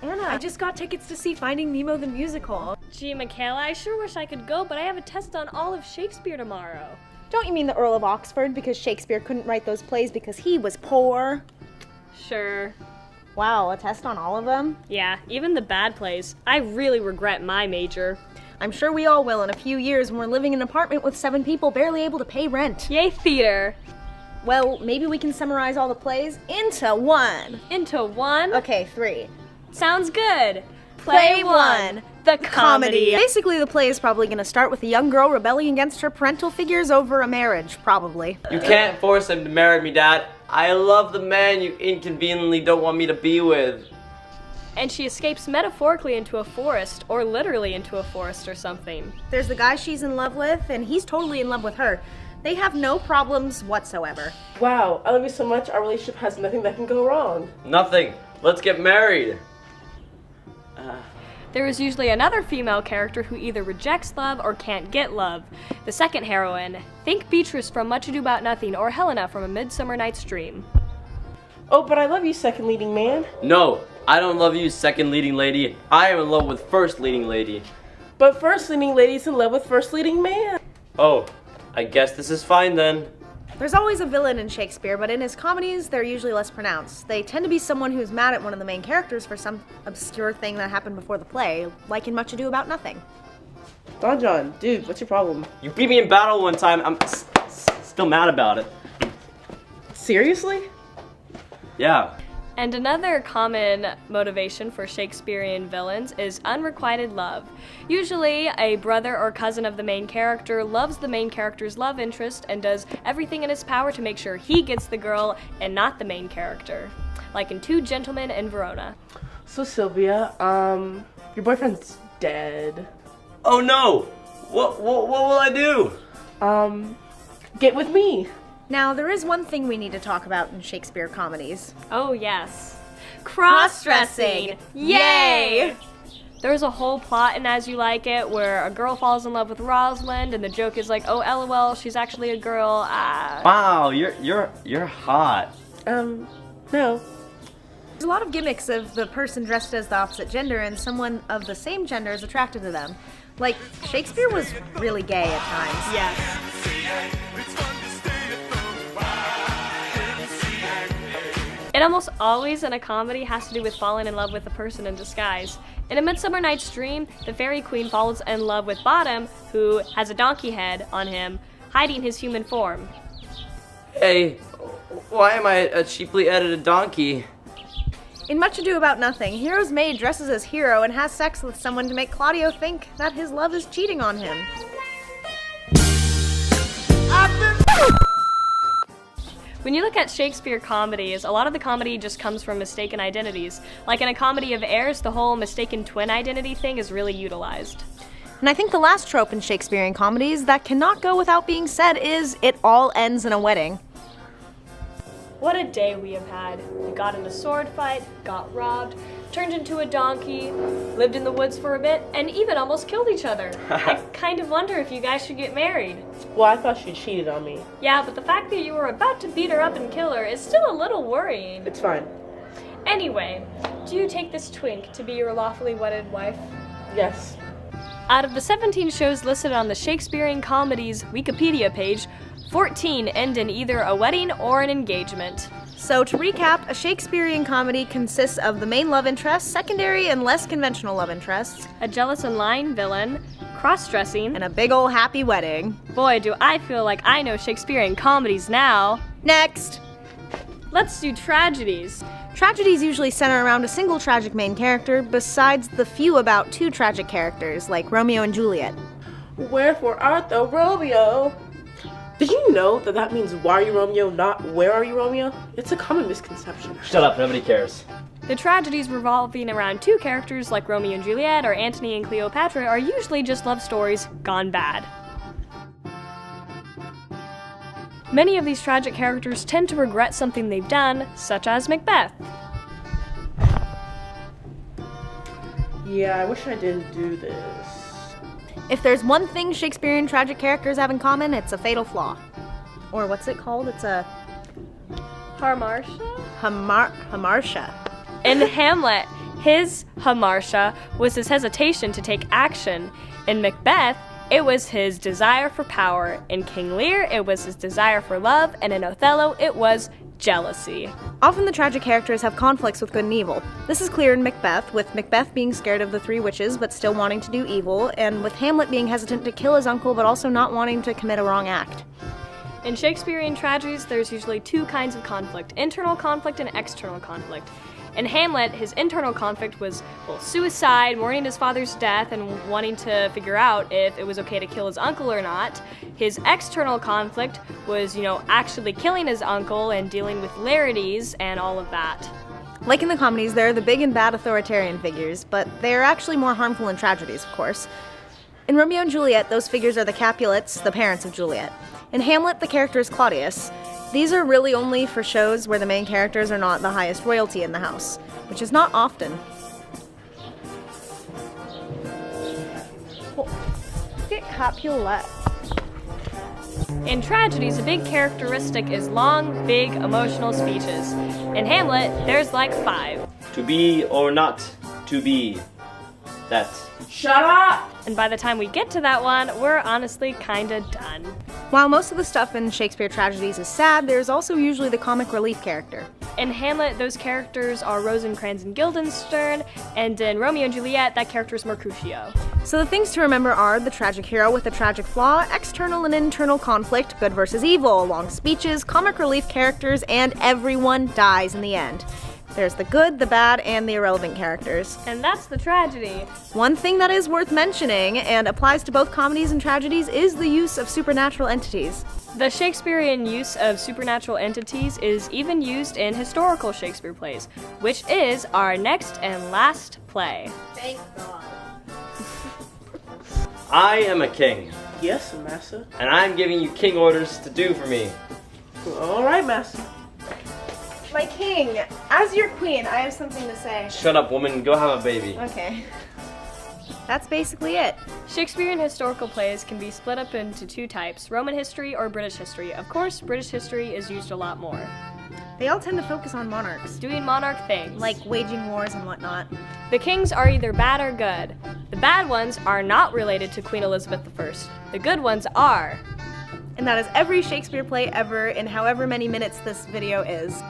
Anna, I just got tickets to see Finding Nemo the musical. Gee, Michaela, I sure wish I could go, but I have a test on all of Shakespeare tomorrow. Don't you mean the Earl of Oxford, because Shakespeare couldn't write those plays because he was poor? Sure. Wow, a test on all of them? Yeah, even the bad plays. I really regret my major. I'm sure we all will in a few years when we're living in an apartment with 7 people barely able to pay rent. Yay, theater. Well, maybe we can summarize all the plays into one. Into one? Okay, 3. Sounds good. Play 1. The comedy. Basically, the play is probably going to start with a young girl rebelling against her parental figures over a marriage, probably. You can't force him to marry me, Dad. I love the man you inconveniently don't want me to be with. And she escapes metaphorically into a forest, or literally into a forest or something. There's the guy she's in love with, and he's totally in love with her. They have no problems whatsoever. Wow, I love you so much, our relationship has nothing that can go wrong. Nothing. Let's get married. There is usually another female character who either rejects love or can't get love. The second heroine. Think Beatrice from Much Ado About Nothing or Helena from A Midsummer Night's Dream. Oh, but I love you, second leading man. No, I don't love you, second leading lady. I am in love with first leading lady. But first leading lady's in love with first leading man. Oh, I guess this is fine then. There's always a villain in Shakespeare, but in his comedies, they're usually less pronounced. They tend to be someone who's mad at one of the main characters for some obscure thing that happened before the play, like in Much Ado About Nothing. Don John, dude, what's your problem? You beat me in battle one time. I'm still mad about it. Seriously? Yeah. And another common motivation for Shakespearean villains is unrequited love. Usually, a brother or cousin of the main character loves the main character's love interest and does everything in his power to make sure he gets the girl and not the main character. Like in Two Gentlemen in Verona. So Sylvia, your boyfriend's dead. Oh no! What will I do? Get with me. Now, there is one thing we need to talk about in Shakespeare comedies. Oh yes. Cross-dressing! Yay! There's a whole plot in As You Like It where a girl falls in love with Rosalind and the joke is like, oh LOL, she's actually a girl. Wow, you're hot. No. There's a lot of gimmicks of the person dressed as the opposite gender and someone of the same gender is attracted to them. Like, Shakespeare was really gay at times. Yes. It almost always in a comedy has to do with falling in love with a person in disguise. In A Midsummer Night's Dream, the fairy queen falls in love with Bottom, who has a donkey head on him, hiding his human form. Hey, why am I a cheaply edited donkey? In Much Ado About Nothing, Hero's maid dresses as Hero and has sex with someone to make Claudio think that his love is cheating on him. When you look at Shakespeare comedies, a lot of the comedy just comes from mistaken identities. Like in A Comedy of Errors, the whole mistaken twin identity thing is really utilized. And I think the last trope in Shakespearean comedies that cannot go without being said is, it all ends in a wedding. What a day we have had. We got in a sword fight, got robbed, turned into a donkey, lived in the woods for a bit, and even almost killed each other. I kind of wonder if you guys should get married. Well, I thought she cheated on me. Yeah, but the fact that you were about to beat her up and kill her is still a little worrying. It's fine. Anyway, do you take this twink to be your lawfully wedded wife? Yes. Out of the 17 shows listed on the Shakespearean Comedies Wikipedia page, 14 end in either a wedding or an engagement. So to recap, a Shakespearean comedy consists of the main love interest, secondary and less conventional love interests, A jealous and lying villain, cross-dressing, and a big ol' happy wedding. boy do I feel like I know Shakespearean comedies now. Next! Let's do tragedies. Tragedies usually center around a single tragic main character, besides the few about 2 tragic characters, like Romeo and Juliet. Wherefore art thou Romeo? Did you know that means why are you Romeo, not where are you Romeo? It's a common misconception. Shut up, nobody cares. The tragedies revolving around 2 characters like Romeo and Juliet or Antony and Cleopatra are usually just love stories gone bad. Many of these tragic characters tend to regret something they've done, such as Macbeth. Yeah, I wish I didn't do this. If there's one thing Shakespearean tragic characters have in common, it's a fatal flaw. Or what's it called? It's a Hamartia? hamartia. In Hamlet, His hamartia was his hesitation to take action. In Macbeth, it was his desire for power. In King Lear, it was his desire for love. And in Othello, it was jealousy. Often the tragic characters have conflicts with good and evil. This is clear in Macbeth, with Macbeth being scared of the three witches but still wanting to do evil, and with Hamlet being hesitant to kill his uncle but also not wanting to commit a wrong act. In Shakespearean tragedies, there's usually two kinds of conflict, internal conflict and external conflict. In Hamlet, his internal conflict was, suicide, mourning his father's death, and wanting to figure out if it was okay to kill his uncle or not. His external conflict was, actually killing his uncle and dealing with Laertes and all of that. Like in the comedies, there are the big and bad authoritarian figures, but they are actually more harmful in tragedies, of course. In Romeo and Juliet, those figures are the Capulets, the parents of Juliet. In Hamlet, the character is Claudius. These are really only for shows where the main characters are not the highest royalty in the house, which is not often. Get Capulet. In tragedies, a big characteristic is long, big, emotional speeches. In Hamlet, there's like 5. To be or not to be. That. Shut up! And by the time we get to that one, we're honestly kinda done. While most of the stuff in Shakespeare tragedies is sad, there's also usually the comic relief character. In Hamlet, those characters are Rosencrantz and Guildenstern, and in Romeo and Juliet, that character is Mercutio. So the things to remember are the tragic hero with a tragic flaw, external and internal conflict, good versus evil, long speeches, comic relief characters, and everyone dies in the end. There's the good, the bad, and the irrelevant characters. And that's the tragedy. One thing that is worth mentioning, and applies to both comedies and tragedies, is the use of supernatural entities. The Shakespearean use of supernatural entities is even used in historical Shakespeare plays, which is our next and last play. Thank God. I am a king, Yes, massa. and I'm giving you king orders to do for me. All right, massa. My king, as your queen, I have something to say. Shut up, woman. Go have a baby. Okay. That's basically it. Shakespearean historical plays can be split up into 2 types, Roman history or British history. Of course, British history is used a lot more. They all tend to focus on monarchs, Doing monarch things. like waging wars and whatnot. The kings are either bad or good. The bad ones are not related to Queen Elizabeth I. The good ones are. And that is every Shakespeare play ever in however many minutes this video is.